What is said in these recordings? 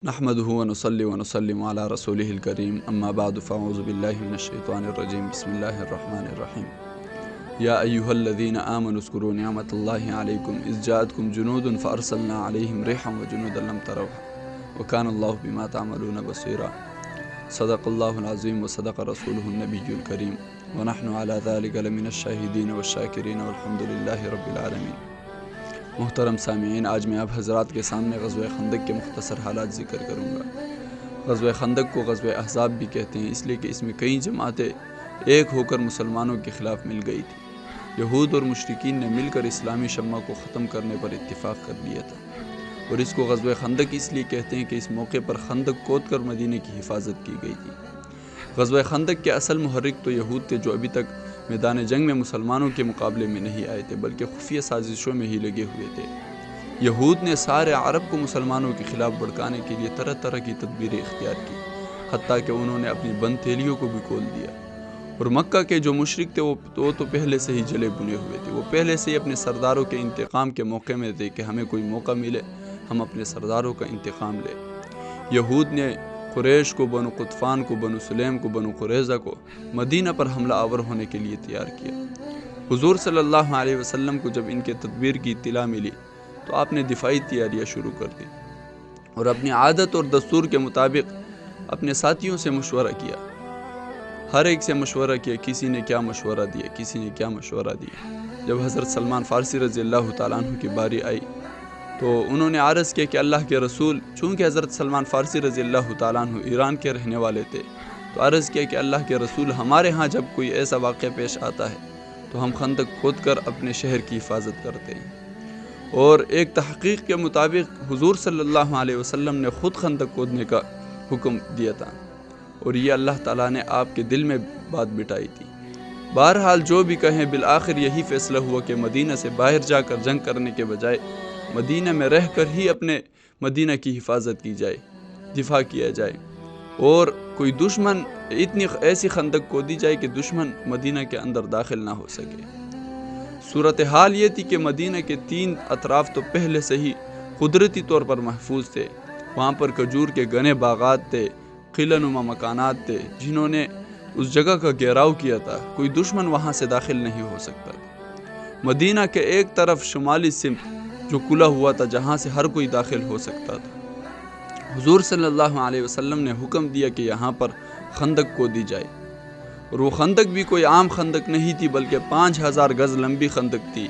نحمده ونصلي ونسلم على رسوله الكريم اما بعد فاعوذ بالله من الشيطان الرجيم بسم الله الرحمن الرحيم يا ايها الذين آمنوا اذكروا نعمة الله عليكم اذ جاءتكم جنود فارسلنا عليهم ريحا وجنودا لم تروها وكان الله بما تعملون بصيرا صدق الله العظيم وصدق رسوله النبي الكريم ونحن على ذلك لمن الشاهدين والشاكرين والحمد لله رب العالمين۔ محترم سامعین، آج میں آپ حضرات کے سامنے غزوہ خندق کے مختصر حالات ذکر کروں گا۔ غزوہ خندق کو غزوہ احزاب بھی کہتے ہیں، اس لیے کہ اس میں کئی جماعتیں ایک ہو کر مسلمانوں کے خلاف مل گئی تھی۔ یہود اور مشرکین نے مل کر اسلامی شمع کو ختم کرنے پر اتفاق کر لیا تھا، اور اس کو غزوہ خندق اس لیے کہتے ہیں کہ اس موقع پر خندق کھود کر مدینے کی حفاظت کی گئی تھی۔ غزوہ خندق کے اصل محرک تو یہود تھے، جو ابھی تک میدان جنگ میں مسلمانوں کے مقابلے میں نہیں آئے تھے، بلکہ خفیہ سازشوں میں ہی لگے ہوئے تھے۔ یہود نے سارے عرب کو مسلمانوں کے خلاف بھڑکانے کے لیے طرح طرح کی تدبیریں اختیار کی، حتیٰ کہ انہوں نے اپنی بند تھیلیوں کو بھی کھول دیا۔ اور مکہ کے جو مشرک تھے وہ تو پہلے سے ہی جلے بنے ہوئے تھے، وہ پہلے سے ہی اپنے سرداروں کے انتقام کے موقع میں تھے کہ ہمیں کوئی موقع ملے ہم اپنے سرداروں کا انتقام لیں۔ یہود نے قریش کو، بنو قطفان کو، بنو سلیم کو، بنو قریظہ کو مدینہ پر حملہ آور ہونے کے لیے تیار کیا۔ حضور صلی اللہ علیہ وسلم کو جب ان کے تدبیر کی اطلاع ملی تو آپ نے دفاعی تیاریاں شروع کر دی اور اپنی عادت اور دستور کے مطابق اپنے ساتھیوں سے مشورہ کیا۔ ہر ایک سے مشورہ کیا، کسی نے کیا مشورہ دیا، کسی نے کیا مشورہ دیا۔ جب حضرت سلمان فارسی رضی اللہ تعالیٰ عنہ کی باری آئی تو انہوں نے عرض کیا کہ اللہ کے رسول، چونکہ حضرت سلمان فارسی رضی اللہ تعالیٰ عنہ ایران کے رہنے والے تھے، تو عرض کیا کہ اللہ کے رسول، ہمارے ہاں جب کوئی ایسا واقعہ پیش آتا ہے تو ہم خندق کھود کر اپنے شہر کی حفاظت کرتے ہیں۔ اور ایک تحقیق کے مطابق حضور صلی اللہ علیہ وسلم نے خود خندق کھودنے کا حکم دیا تھا، اور یہ اللہ تعالیٰ نے آپ کے دل میں بات بٹھائی تھی۔ بہرحال جو بھی کہیں، بالآخر یہی فیصلہ ہوا کہ مدینہ سے باہر جا کر جنگ کرنے کے بجائے مدینہ میں رہ کر ہی اپنے مدینہ کی حفاظت کی جائے، دفاع کیا جائے، اور کوئی دشمن ایسی خندق کھودی جائے کہ دشمن مدینہ کے اندر داخل نہ ہو سکے۔ صورتحال یہ تھی کہ مدینہ کے 3 اطراف تو پہلے سے ہی قدرتی طور پر محفوظ تھے، وہاں پر کھجور کے گھنے باغات تھے، قلعہ نما مکانات تھے جنہوں نے اس جگہ کا گھیراؤ کیا تھا، کوئی دشمن وہاں سے داخل نہیں ہو سکتا تھا۔ مدینہ کے ایک طرف شمالی سمت جو کھلا ہوا تھا، جہاں سے ہر کوئی داخل ہو سکتا تھا۔ حضور صلی اللہ علیہ وسلم نے حکم دیا کہ یہاں پر خندق کھودی جائے، اور وہ خندق بھی کوئی عام خندق نہیں تھی، بلکہ 5000 گز لمبی خندق تھی،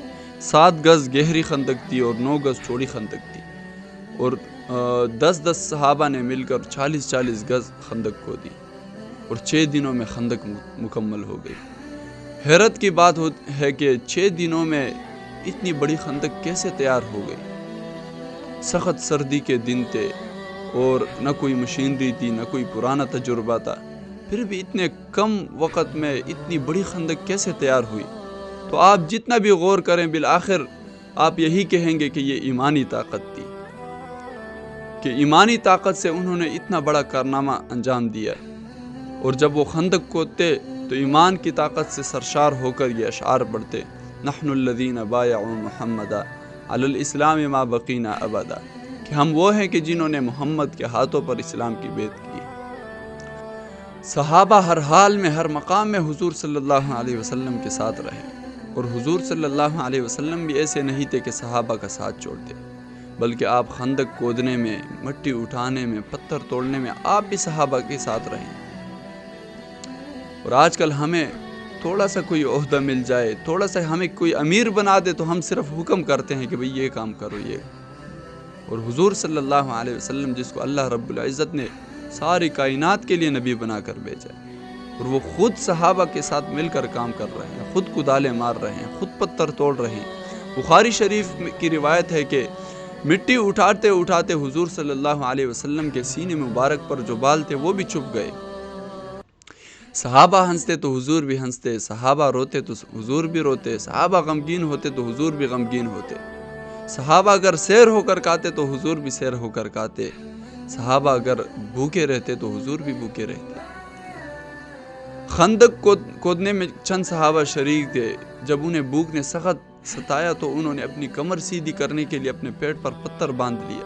7 گز گہری خندق تھی اور 9 گز چوڑی خندق تھی، اور 10 صحابہ نے مل کر 40 گز خندق کھودی، اور 6 دنوں میں خندق مکمل ہو گئی۔ حیرت کی بات ہے کہ 6 دنوں میں اتنی بڑی خندق کیسے تیار ہو گئی؟ سخت سردی کے دن تھے اور نہ کوئی مشینری تھی، نہ کوئی پرانا تجربہ تھا، پھر بھی اتنے کم وقت میں اتنی بڑی خندق کیسے تیار ہوئی؟ تو آپ جتنا بھی غور کریں، بالآخر آپ یہی کہیں گے کہ یہ ایمانی طاقت تھی، کہ ایمانی طاقت سے انہوں نے اتنا بڑا کارنامہ انجام دیا۔ اور جب وہ خندق کھودتے تو ایمان کی طاقت سے سرشار ہو کر یہ اشعار پڑھتے: نحن الذین بایعوا محمدا علی الاسلام ما بقینا ابدا، کہ ہم وہ ہیں کہ جنہوں نے محمد کے ہاتھوں پر اسلام کی بیعت کی۔ صحابہ ہر حال میں، ہر مقام میں حضور صلی اللہ علیہ وسلم کے ساتھ رہے، اور حضور صلی اللہ علیہ وسلم بھی ایسے نہیں تھے کہ صحابہ کا ساتھ چھوڑتے، بلکہ آپ خندق کھودنے میں، مٹی اٹھانے میں، پتھر توڑنے میں آپ بھی صحابہ کے ساتھ رہے۔ اور آج کل ہمیں تھوڑا سا کوئی عہدہ مل جائے، تھوڑا سا ہمیں کوئی امیر بنا دے تو ہم صرف حکم کرتے ہیں کہ بھئی یہ کام کرو یہ۔ اور حضور صلی اللہ علیہ وسلم، جس کو اللہ رب العزت نے ساری کائنات کے لیے نبی بنا کر بھیجا، اور وہ خود صحابہ کے ساتھ مل کر کام کر رہے ہیں، خود کدالیں مار رہے ہیں، خود پتھر توڑ رہے ہیں۔ بخاری شریف کی روایت ہے کہ مٹی اٹھاتے اٹھاتے حضور صلی اللہ علیہ وسلم کے سینے مبارک پر جو بال تھے وہ بھی چھپ گئے۔ صحابہ ہنستے تو حضور بھی ہنستے، صحابہ روتے تو حضور بھی روتے، صحابہ غمگین ہوتے تو حضور بھی غمگین ہوتے، صحابہ اگر سیر ہو کر کھاتے تو حضور بھی سیر ہو کر کھاتے، صحابہ اگر بھوکے رہتے تو حضور بھی بھوکے رہتے۔ خندق کھودنے میں چند صحابہ شریک تھے، جب انہیں بھوک نے سخت ستایا تو انہوں نے اپنی کمر سیدھی کرنے کے لیے اپنے پیٹ پر پتھر باندھ لیا،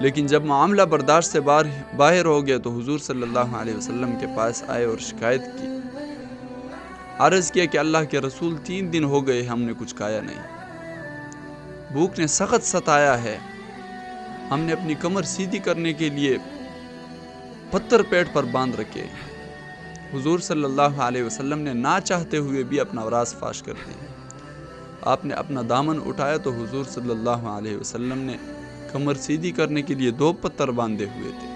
لیکن جب معاملہ برداشت سے باہر ہو گیا تو حضور صلی اللہ علیہ وسلم کے پاس آئے اور شکایت کی، عرض کیا کہ اللہ کے رسول 3 دن ہو گئے ہم نے کچھ کھایا نہیں، بھوک نے سخت ستایا ہے، ہم نے اپنی کمر سیدھی کرنے کے لیے پتھر پیٹ پر باندھ رکھے۔ حضور صلی اللہ علیہ وسلم نے نہ چاہتے ہوئے بھی اپنا راز فاش کر دیا۔ آپ نے اپنا دامن اٹھایا تو حضور صلی اللہ علیہ وسلم نے کمر سیدھی کرنے کے لیے 2 پتھر باندھے ہوئے تھے۔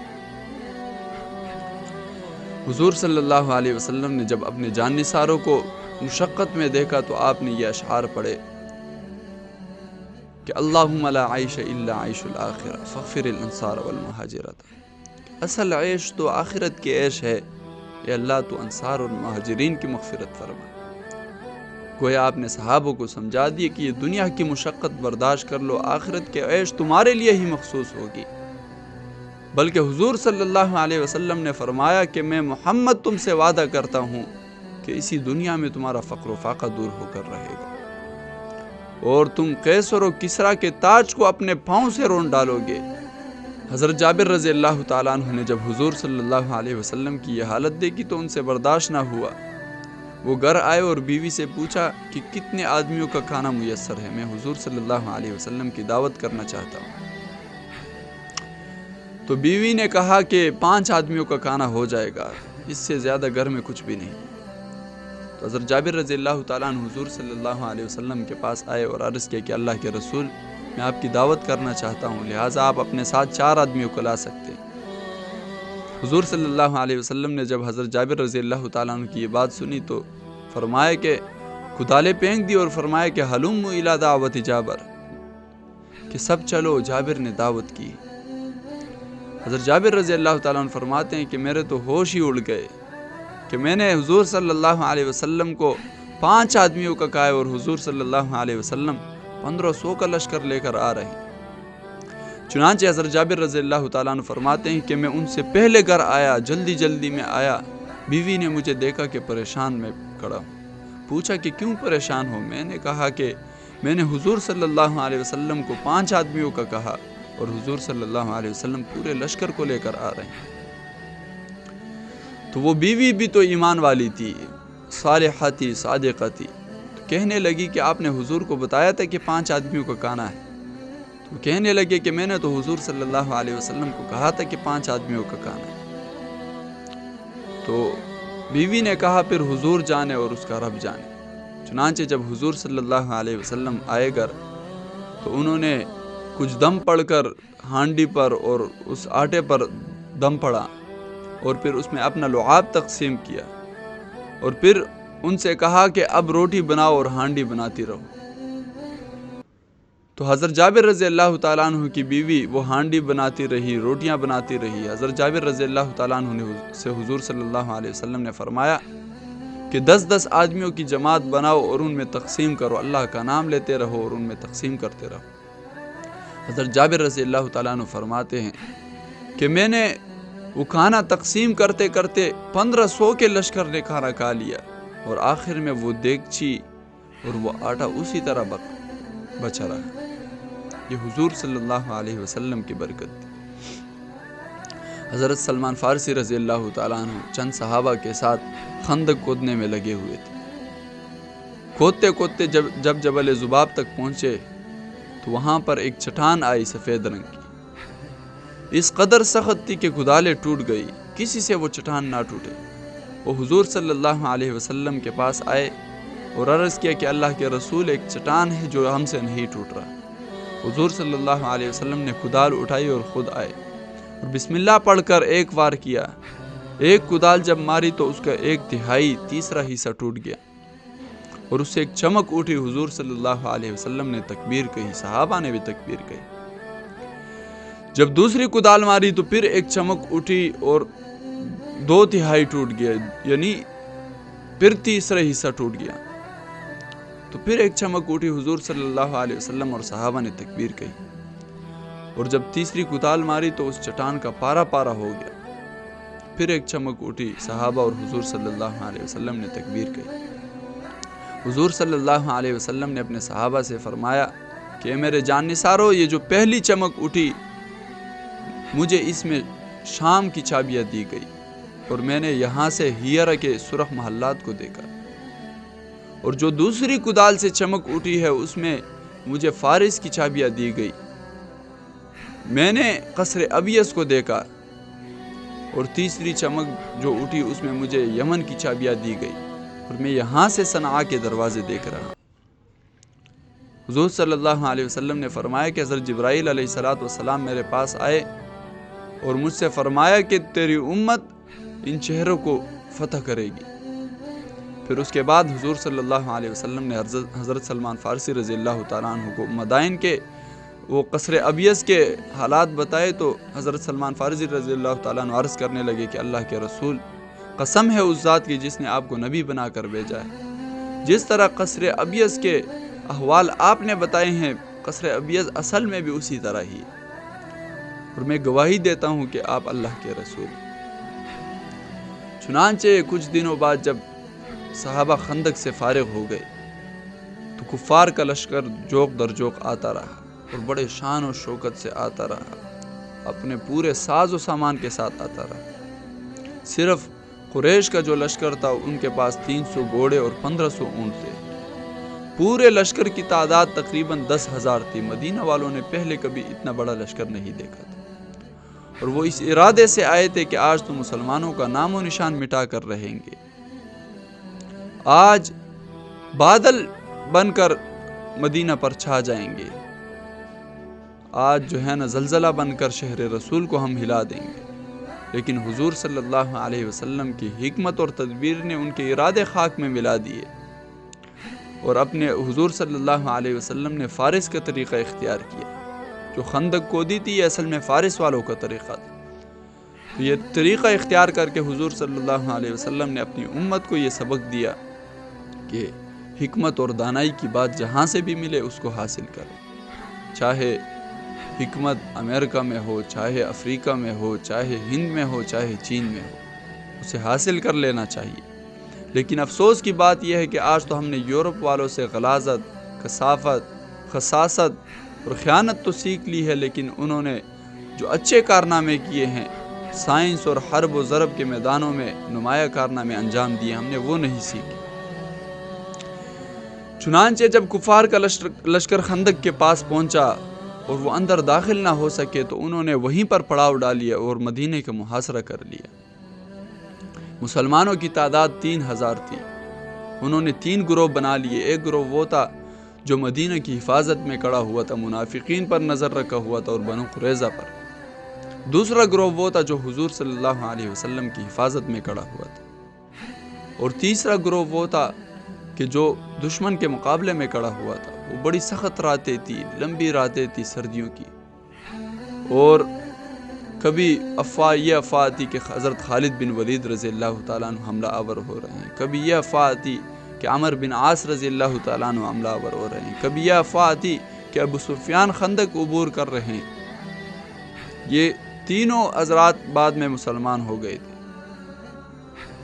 حضور صلی اللہ علیہ وسلم نے جب اپنے جانثاروں کو مشقت میں دیکھا تو آپ نے یہ اشعار پڑھے کہ اللہم لا عیش الا عیش الآخرہ فاغفر الانصار والمہاجرات، اصل عیش تو آخرت کے عیش ہے، اے اللہ تو انصار اور مہاجرین کی مغفرت فرما۔ گویا آپ نے صحابوں کو سمجھا دیا کہ یہ دنیا کی مشقت برداشت کر لو، آخرت کے عیش تمہارے لیے ہی مخصوص ہوگی۔ بلکہ حضور صلی اللہ علیہ وسلم نے فرمایا کہ میں محمد تم سے وعدہ کرتا ہوں کہ اسی دنیا میں تمہارا فقر و فاقہ دور ہو کر رہے گا اور تم قیصر و کسریٰ کے تاج کو اپنے پاؤں سے رون ڈالو گے۔ حضرت جابر رضی اللہ تعالیٰ عنہ نے جب حضور صلی اللہ علیہ وسلم کی یہ حالت دیکھی تو ان سے برداشت نہ ہوا، وہ گھر آئے اور بیوی سے پوچھا کہ کتنے آدمیوں کا کھانا میسر ہے، میں حضور صلی اللہ علیہ وسلم کی دعوت کرنا چاہتا ہوں۔ تو بیوی نے کہا کہ 5 آدمیوں کا کھانا ہو جائے گا، اس سے زیادہ گھر میں کچھ بھی نہیں۔ تو حضرت جابر رضی اللہ تعالیٰ عنہ حضور صلی اللہ علیہ وسلم کے پاس آئے اور عرض کیا کہ اللہ کے رسول، میں آپ کی دعوت کرنا چاہتا ہوں، لہٰذا آپ اپنے ساتھ 4 آدمیوں کو لا سکتے ہیں۔ حضور صلی اللہ علیہ وسلم نے جب حضرت جابر رضی اللہ تعالیٰ عنہ کی یہ بات سنی تو فرمایا کہ کدالیں پھینک دی اور فرمایا کہ ہلم الی دعوت جابر، کہ سب چلو، جابر نے دعوت کی۔ حضرت جابر رضی اللہ تعالیٰ عنہ فرماتے ہیں کہ میرے تو ہوش ہی اڑ گئے کہ میں نے حضور صلی اللہ علیہ وسلم کو 5 آدمیوں کا کہا اور حضور صلی اللہ علیہ وسلم 1500 کا لشکر لے کر آ رہے ہیں۔ چنانچہ حضرت جابر رضی اللہ تعالیٰ عنہ فرماتے ہیں کہ میں ان سے پہلے گھر آیا، جلدی میں آیا، بیوی نے مجھے دیکھا کہ پریشان میں کھڑا ہوں، پوچھا کہ کیوں پریشان ہو؟ میں نے کہا کہ میں نے حضور صلی اللہ علیہ وسلم کو 5 آدمیوں کا کہا اور حضور صلی اللہ علیہ وسلم پورے لشکر کو لے کر آ رہے ہیں۔ تو وہ بیوی بھی تو ایمان والی تھی، صالحہ تھی، صادقہ تھی، تو کہنے لگی کہ آپ نے حضور کو بتایا تھا کہ 5 آدمیوں کا کھانا ہے؟ تو کہنے لگے کہ میں نے تو حضور صلی اللہ علیہ وسلم کو کہا تھا کہ 5 آدمیوں کا کھانا ہے۔ تو بیوی نے کہا پھر حضور جانے اور اس کا رب جانے۔ چنانچہ جب حضور صلی اللہ علیہ وسلم آئے گھر تو انہوں نے کچھ دم پڑھ کر ہانڈی پر اور اس آٹے پر دم پڑا اور پھر اس میں اپنا لعاب تقسیم کیا اور پھر ان سے کہا کہ اب روٹی بناؤ اور ہانڈی بناتی رہو۔ تو حضرت جابر رضی اللہ تعالیٰ عنہ کی بیوی وہ ہانڈی بناتی رہی، روٹیاں بناتی رہی۔ حضرت جابر رضی اللہ تعالیٰ عنہ نے سے حضور صلی اللہ علیہ وسلم نے فرمایا کہ 10 آدمیوں کی جماعت بناؤ اور ان میں تقسیم کرو، اللہ کا نام لیتے رہو اور ان میں تقسیم کرتے رہو۔ حضرت جابر رضی اللہ تعالیٰ عنہ فرماتے ہیں کہ میں نے وہ کھانا تقسیم کرتے کرتے 1500 کے لشکر نے کھانا کھا لیا اور آخر میں وہ دیگچی اور وہ آٹا اسی طرح بچا رہا۔ یہ حضور صلی اللہ علیہ وسلم کی برکت تھی۔ حضرت سلمان فارسی رضی اللہ تعالیٰ عنہ چند صحابہ کے ساتھ خندق کھودنے میں لگے ہوئے تھے۔ کھودتے جب جبل ذباب تک پہنچے تو وہاں پر ایک چٹان آئی سفید رنگ کی، اس قدر سخت تھی کہ کدالیں ٹوٹ گئی، کسی سے وہ چٹان نہ ٹوٹے۔ وہ حضور صلی اللہ علیہ وسلم کے پاس آئے اور عرض کیا کہ اللہ کے رسول، ایک چٹان ہے جو ہم سے نہیں ٹوٹ رہا۔ حضور صلی اللہ علیہ وسلم نے کدال اٹھائی اور خود آئے اور بسم اللہ پڑھ کر ایک وار کیا۔ ایک کدال جب ماری تو اس کا 1/3 تیسرا حصہ ٹوٹ گیا اور اس سے ایک چمک اٹھی۔ حضور صلی اللہ علیہ وسلم نے تکبیر کہی، صحابہ نے بھی تکبیر کہی۔ جب دوسری کدال ماری تو پھر ایک چمک اٹھی اور 2/3 ٹوٹ گیا، یعنی پھر تیسرا حصہ ٹوٹ گیا۔ تو پھر ایک چمک اٹھی، حضور صلی اللہ علیہ وسلم اور صحابہ نے تکبیر کہی اور جب تیسری کدال ماری تو اس چٹان کا پارا ہو گیا۔ پھر ایک چمک اٹھی، صحابہ اور حضور صلی اللہ علیہ وسلم نے تکبیر کہی۔ حضور صلی اللہ علیہ وسلم نے اپنے صحابہ سے فرمایا کہ میرے جان نثارو، یہ جو پہلی چمک اٹھی مجھے اس میں شام کی چابیاں دی گئی اور میں نے یہاں سے ہیرا کے سرخ محلات کو دیکھا، اور جو دوسری کدال سے چمک اٹھی ہے اس میں مجھے فارس کی چابیاں دی گئی۔ میں نے قصر ابیض کو دیکھا اور تیسری چمک جو اٹھی اس میں مجھے یمن کی چابیاں دی گئی، اور میں یہاں سے صنعاء کے دروازے دیکھ رہا ہوں۔ حضور صلی اللہ علیہ وسلم نے فرمایا کہ حضرت جبرائیل علیہ السلام میرے پاس آئے اور مجھ سے فرمایا کہ تیری امت ان شہروں کو فتح کرے گی۔ پھر اس کے بعد حضور صلی اللہ علیہ وسلم نے حضرت سلمان فارسی رضی اللہ تعالیٰ عنہ کو مدائن کے وہ قصر ابیض کے حالات بتائے، تو حضرت سلمان فارسی رضی اللہ تعالیٰ عنہ عرض کرنے لگے کہ اللہ کے رسول، قسم ہے اس ذات کی جس نے آپ کو نبی بنا کر بھیجا ہے، جس طرح قصر ابیض کے احوال آپ نے بتائے ہیں، قصر ابیض اصل میں بھی اسی طرح ہی، اور میں گواہی دیتا ہوں کہ آپ اللہ کے رسول۔ چنانچہ کچھ دنوں بعد جب صحابہ خندق سے فارغ ہو گئے تو کفار کا لشکر جوق در جوق آتا رہا اور بڑے شان و شوکت سے آتا رہا، اپنے پورے ساز و سامان کے ساتھ آتا رہا۔ صرف قریش کا جو لشکر تھا ان کے پاس 300 گھوڑے اور 1500 اونٹ تھے۔ پورے لشکر کی تعداد تقریباً 10,000 تھی۔ مدینہ والوں نے پہلے کبھی اتنا بڑا لشکر نہیں دیکھا تھا، اور وہ اس ارادے سے آئے تھے کہ آج تو مسلمانوں کا نام و نشان مٹا کر رہیں گے، آج بادل بن کر مدینہ پر چھا جائیں گے، آج جو ہے نا زلزلہ بن کر شہر رسول کو ہم ہلا دیں گے۔ لیکن حضور صلی اللہ علیہ وسلم کی حکمت اور تدبیر نے ان کے ارادے خاک میں ملا دیے، اور اپنے حضور صلی اللہ علیہ وسلم نے فارس کا طریقہ اختیار کیا۔ جو خندق کودی تھی یہ اصل میں فارس والوں کا طریقہ تھا، تو یہ طریقہ اختیار کر کے حضور صلی اللہ علیہ وسلم نے اپنی امت کو یہ سبق دیا کہ حکمت اور دانائی کی بات جہاں سے بھی ملے اس کو حاصل کرو، چاہے حکمت امریکہ میں ہو، چاہے افریقہ میں ہو، چاہے ہند میں ہو، چاہے چین میں ہو، اسے حاصل کر لینا چاہیے۔ لیکن افسوس کی بات یہ ہے کہ آج تو ہم نے یورپ والوں سے غلاظت، کثافت، خساست اور خیانت تو سیکھ لی ہے، لیکن انہوں نے جو اچھے کارنامے کیے ہیں، سائنس اور حرب و ضرب کے میدانوں میں نمایاں کارنامے انجام دیے، ہم نے وہ نہیں سیکھے۔ چنانچہ جب کفار کا لشکر خندق کے پاس پہنچا اور وہ اندر داخل نہ ہو سکے تو انہوں نے وہیں پر پڑاؤ ڈالیا اور مدینے کا محاصرہ کر لیا۔ مسلمانوں کی تعداد 3000 تھی۔ انہوں نے 3 گروہ بنا لیے۔ ایک گروہ وہ تھا جو مدینہ کی حفاظت میں کڑا ہوا تھا، منافقین پر نظر رکھا ہوا تھا اور بنو قریظہ پر۔ دوسرا گروہ وہ تھا جو حضور صلی اللہ علیہ وسلم کی حفاظت میں کڑا ہوا تھا، اور تیسرا گروہ وہ تھا کہ جو دشمن کے مقابلے میں کڑا ہوا تھا۔ وہ بڑی سخت راتیں تھی، لمبی راتیں تھی سردیوں کی، اور کبھی یہ افواہ تھی کہ حضرت خالد بن ولید رضی اللہ تعالیٰ عنہ حملہ آور ہو رہے ہیں، کبھی یہ افواہ تھی کہ عمر بن عاص رضی اللہ تعالیٰ عنہ حملہ آور ہو رہے ہیں، کبھی یہ افواہ تھی کہ ابو سفیان خندق عبور کر رہے ہیں۔ یہ تینوں حضرات بعد میں مسلمان ہو گئے تھے،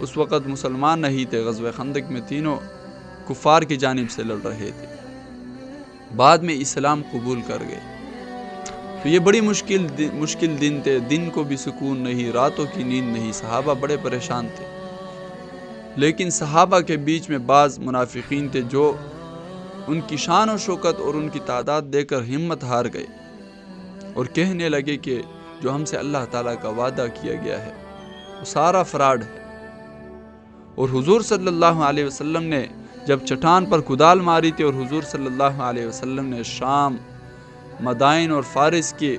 اس وقت مسلمان نہیں تھے، غزوہ خندق میں تینوں کفار کی جانب سے لڑ رہے تھے، بعد میں اسلام قبول کر گئے۔ تو یہ بڑی مشکل دن تھے، دن کو بھی سکون نہیں، راتوں کی نیند نہیں، صحابہ بڑے پریشان تھے۔ لیکن صحابہ کے بیچ میں بعض منافقین تھے جو ان کی شان و شوکت اور ان کی تعداد دیکھ کر ہمت ہار گئے اور کہنے لگے کہ جو ہم سے اللہ تعالیٰ کا وعدہ کیا گیا ہے وہ سارا فراڈ ہے۔ اور حضور صلی اللہ علیہ وسلم نے جب چٹان پر کدال ماری تھی اور حضور صلی اللہ علیہ وسلم نے شام، مدائن اور فارس کے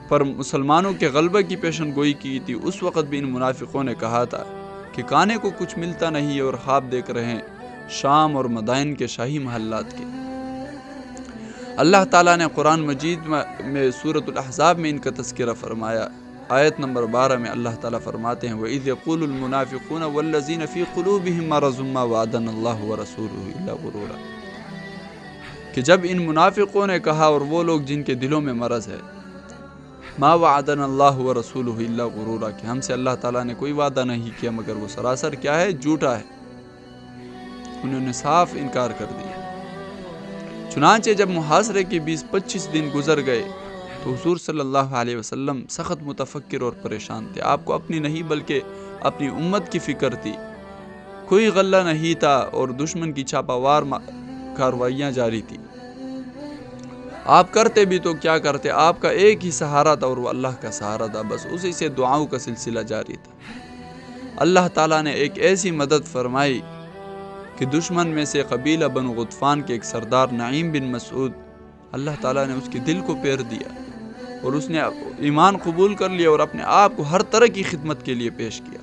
پر مسلمانوں کے غلبہ کی پیشن گوئی کی تھی، اس وقت بھی ان منافقوں نے کہا تھا کہ کانے کو کچھ ملتا نہیں ہے اور خواب دیکھ رہے ہیں شام اور مدائن کے شاہی محلات کے۔ اللہ تعالیٰ نے قرآن مجید میں سورۃ الاحزاب میں ان کا تذکرہ فرمایا۔ آیت نمبر 12 میں اللہ تعالیٰ فرماتے ہیں وَإِذْ يَقُولُ الْمُنَافِقُونَ وَالَّذِينَ فِي قُلُوبِهِم مَّرَضٌ مَّا وَعَدَنَا اللَّهُ وَرَسُولُهُ إِلَّا غُرُورًا، کہ جب ان منافقوں نے کہا، اور وہ لوگ جن کے دلوں میں مرض ہے، مَا وَعَدَنَا اللَّهُ وَرَسُولُهُ إِلَّا غُرُورًا، کہ ہم سے اللہ تعالیٰ نے کوئی وعدہ نہیں کیا مگر وہ سراسر کیا ہے، جھوٹا ہے۔ انہوں نے صاف انکار کر دیا۔ چنانچہ جب محاصرے کے 20-25 دن گزر گئے تو حضور صلی اللہ علیہ وسلم سخت متفکر اور پریشان تھے. آپ کو اپنی نہیں بلکہ اپنی امت کی فکر تھی. کوئی غلہ نہیں تھا اور دشمن کی چھاپا وار کاروائیاں جاری تھی. آپ کرتے بھی تو کیا کرتے، آپ کا ایک ہی سہارا تھا اور وہ اللہ کا سہارا تھا. بس اسی سے دعاؤں کا سلسلہ جاری تھا. اللہ تعالیٰ نے ایک ایسی مدد فرمائی کہ دشمن میں سے قبیلہ بنو غطفان کے ایک سردار نعیم بن مسعود، اللہ تعالیٰ نے اس کے دل کو پیر دیا اور اس نے ایمان قبول کر لیا اور اپنے آپ کو ہر طرح کی خدمت کے لیے پیش کیا.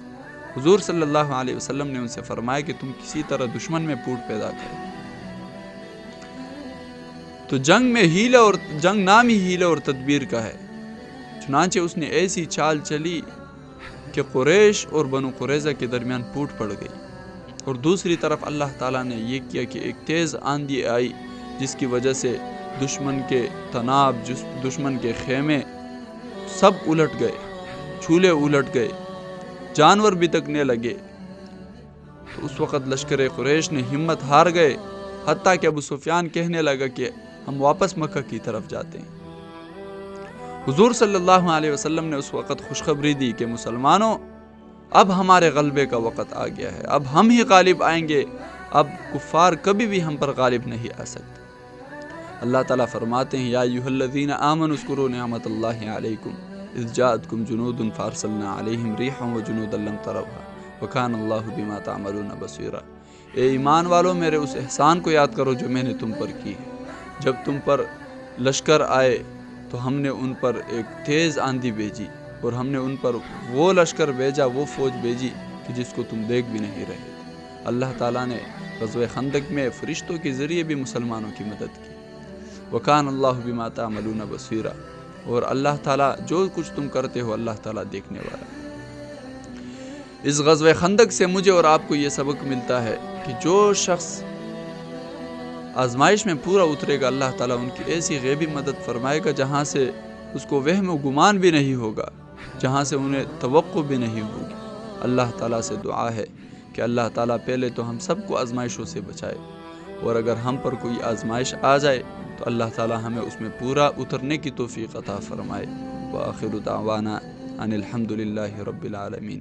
حضور صلی اللہ علیہ وسلم نے ان سے فرمایا کہ تم کسی طرح دشمن میں پھوٹ پیدا کرو. تو جنگ میں جنگ نام ہی ہیلہ اور تدبیر کا ہے. چنانچہ اس نے ایسی چال چلی کہ قریش اور بنو قریظہ کے درمیان پھوٹ پڑ گئی. اور دوسری طرف اللہ تعالیٰ نے یہ کیا کہ ایک تیز آندھی آئی جس کی وجہ سے دشمن کے تناب، دشمن کے خیمے سب الٹ گئے، چولہے الٹ گئے، جانور بھی تکنے لگے. تو اس وقت لشکر قریش نے ہمت ہار گئے، حتیٰ کہ ابو سفیان کہنے لگا کہ ہم واپس مکہ کی طرف جاتے ہیں. حضور صلی اللہ علیہ وسلم نے اس وقت خوشخبری دی کہ مسلمانوں، اب ہمارے غلبے کا وقت آ گیا ہے، اب ہم ہی غالب آئیں گے، اب کفار کبھی بھی ہم پر غالب نہیں آ سکتے. اللہ تعالیٰ فرماتے ہیں یا ایھا الذین آمنوا اذکروا نعمت اللہ علیکم اذ جاءتکم جنود فارسلنا علیہم ریحا وجنودا لم تروها وکان اللہ بما تعملون بصیرا. اے ایمان والو، میرے اس احسان کو یاد کرو جو میں نے تم پر کی ہے. جب تم پر لشکر آئے تو ہم نے ان پر ایک تیز آندھی بھیجی اور ہم نے ان پر وہ لشکر بھیجا، وہ فوج بھیجی کہ جس کو تم دیکھ بھی نہیں رہے تھے. اللہ تعالیٰ نے غزوہ خندق میں فرشتوں کے ذریعے بھی مسلمانوں کی مدد کی. وَكَانَ اللَّهُ بِمَا تَعْمَلُونَ بَصِيرًا. اور اللہ تعالیٰ جو کچھ تم کرتے ہو اللہ تعالیٰ دیکھنے والا ہے. اس غزوہ خندق سے مجھے اور آپ کو یہ سبق ملتا ہے کہ جو شخص آزمائش میں پورا اترے گا اللہ تعالیٰ ان کی ایسی غیبی مدد فرمائے گا جہاں سے اس کو وہم و گمان بھی نہیں ہوگا، جہاں سے انہیں توقع بھی نہیں ہوگی. اللہ تعالیٰ سے دعا ہے کہ اللہ تعالیٰ پہلے تو ہم سب کو آزمائشوں سے بچائے، اور اگر ہم پر کوئی آزمائش آ جائے تو اللہ تعالیٰ ہمیں اس میں پورا اترنے کی توفیق عطا فرمائے. وآخر دعوانا ان الحمد للہ رب العالمین.